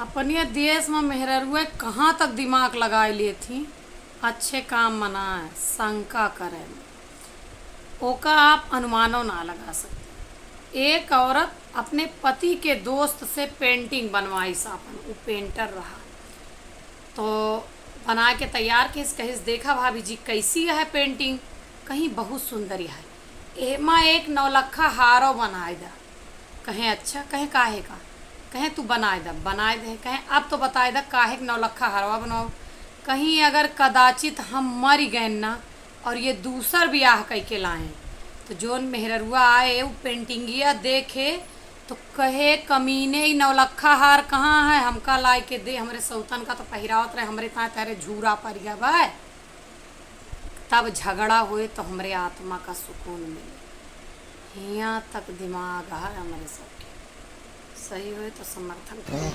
अपने देश में मेहररुए कहाँ तक दिमाग लगाए लिए थी। अच्छे काम मनाए शंका करे ओका आप अनुमानों ना लगा सकते। एक औरत अपने पति के दोस्त से पेंटिंग बनवाई सापन, वो पेंटर रहा तो बना के तैयार किस कहिस देखा भाभी जी कैसी है पेंटिंग, कहीं बहुत सुंदर है, एमा एक नौलखा हारो बनाए दा। कहें अच्छा, कहें काहे का, कहें तू बनाए दे, कहें अब तो बताए दा काहे के नौलखा हारवा बनाओ। कहीं अगर कदाचित हम मर गए ना और ये दूसर ब्याह कह के लाए तो जोन मेहररुआ आए वो पेंटिंगिया देखे तो कहे कमीने ही नौलखा हार कहाँ है, हमका लाए के दे, हमरे सौतन का तो पहिरावत रहे, हमरे ता तेरे झूरा पर गया भाई। तब झगड़ा हुए तो हमरे आत्मा का सुकून मिले। यहाँ तक दिमाग है हमारे सबके, सही हुए तो समर्थन करें।